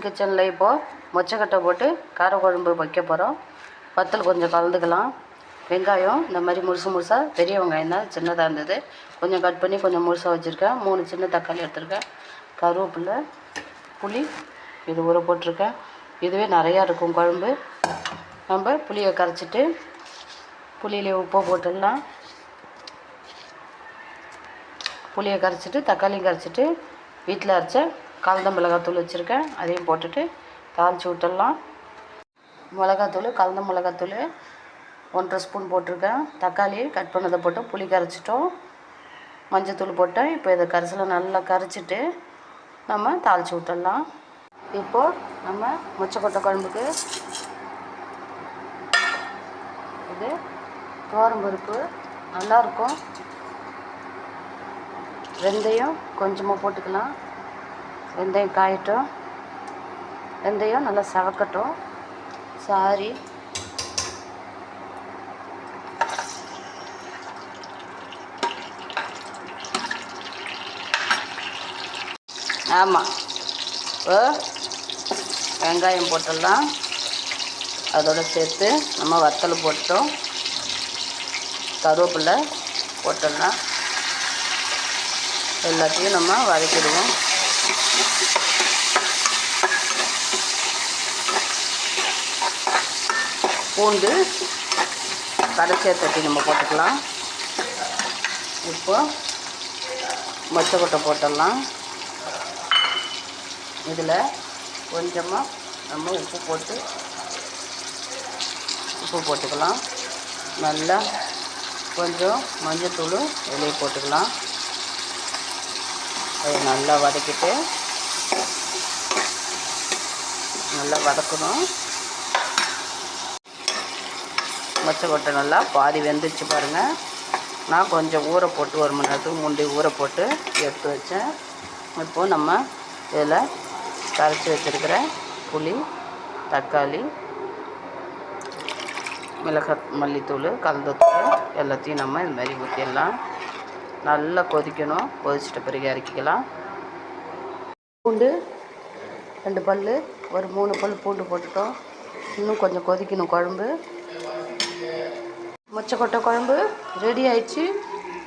Kitchen கிச்சனில் இப்போது மொச்சக்கட்டை போட்டு காரக்குழம்பு வைக்க போகிறோம். வத்தல் கொஞ்சம் கலந்துக்கலாம். வெங்காயம் இந்த மாதிரி முழுசாக, பெரிய வெங்காயம் தான், சின்னதாக இருந்தது கொஞ்சம் கட் பண்ணி கொஞ்சம் முழுசாக வச்சுருக்கேன். 3 சின்ன தக்காளி எடுத்துருக்கேன். கருவேப்பிலை, புளி இது ஊற போட்டிருக்கேன். இதுவே நிறையா இருக்கும் குழம்பு. நம்ம புளியை கரைச்சிட்டு புளியிலே உப்பை போட்டுடலாம். புளியை கரைச்சிட்டு தக்காளியும் கரைச்சிட்டு வீட்டில் அரைச்ச கலந்த மிளகாத்தூள் வச்சுருக்கேன், அதையும் போட்டுட்டு தாளித்து விட்டுடலாம். மிளகாத்தூள், கலந்த மிளகாத்தூள் 1.5 ஸ்பூன் போட்டிருக்கேன். தக்காளி கட் பண்ணதை போட்டு புளி கரைச்சிட்டோம், மஞ்சத்தூள் போட்டேன். இப்போ இதை கரைசலை நல்லா கரைச்சிட்டு நம்ம தாளித்து விட்டுடலாம். இப்போது நம்ம மொச்சக்கொட்டை குழம்புக்கு இது துவரம்பருப்பு நல்லாயிருக்கும். வெந்தயம் கொஞ்சமாக போட்டுக்கலாம். வெந்தயம் காயட்டும், வெந்தயம் நல்லா சவக்கட்டும். சாரி ஆமாம், வெங்காயம் போட்டுடலாம். அதோடு சேர்த்து நம்ம வத்தல் போட்டோம், கருவேப்பிலை போட்டுடலாம். எல்லாத்தையும் நம்ம வதக்கிடுவோம். பூண்டு கடைசியாக தட்டி நம்ம போட்டுக்கலாம். இப்போது மொச்சக்கொட்டை போட்டுடலாம். இதில் கொஞ்சமாக நம்ம உப்பு போட்டுக்கலாம். நல்லா கொஞ்சம் மஞ்சத்தூள் வெளியே போட்டுக்கலாம். அதை நல்லா வதக்கிட்டு நல்லா வதக்கணும். மொச்சக்கொட்டை நல்லா பாதி வெந்துச்சு பாருங்கள். நான் கொஞ்சம் ஊற போட்டு 1 மணி நேரத்துக்கு முன்னாடி ஊற போட்டு எடுத்து வச்சேன். இப்போது நம்ம இதில் கரைச்சி வச்சுருக்கிற புளி, தக்காளி, மிளகாய், மல்லித்தூள், கலந்தத்தூள் எல்லாத்தையும் நம்ம இது மாதிரி ஊற்றிடலாம். நல்லா கொதிக்கணும். கொதிச்சிட்ட பிறகு இறக்கிக்கலாம். பூண்டு 2 பல், ஒரு 3 பல் பூண்டு போட்டுட்டோம். இன்னும் கொஞ்சம் கொதிக்கணும் குழம்பு. மொச்சக்கொட்டை குழம்பு ரெடி ஆயிடுச்சு.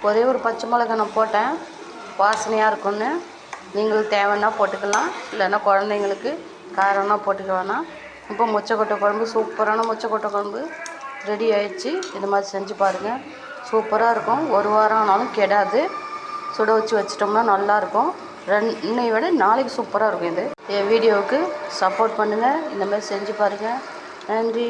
ஒரே ஒரு பச்சை மிளகாய் நான் போட்டேன், வாசனையாக இருக்கும்னு. நீங்களுக்கு தேவைன்னா போட்டுக்கலாம், இல்லைன்னா குழந்தைங்களுக்கு காரம்னா போட்டுக்க வேணாம். இப்போ மொச்சக்கொட்டை குழம்பு, சூப்பரான மொச்சக்கொட்டை குழம்பு ரெடி ஆயிடுச்சு. இது மாதிரி செஞ்சு பாருங்கள், சூப்பராக இருக்கும். 1 வாரம் ஆனாலும் கெடாது. சுட வச்சிட்டோம்னா நல்லாயிருக்கும். இன்னை விட நாளைக்கு சூப்பராக இருக்கும். இது என் வீடியோவுக்கு சப்போர்ட் பண்ணுங்கள். இந்த மாதிரி செஞ்சு பாருங்கள். நன்றி.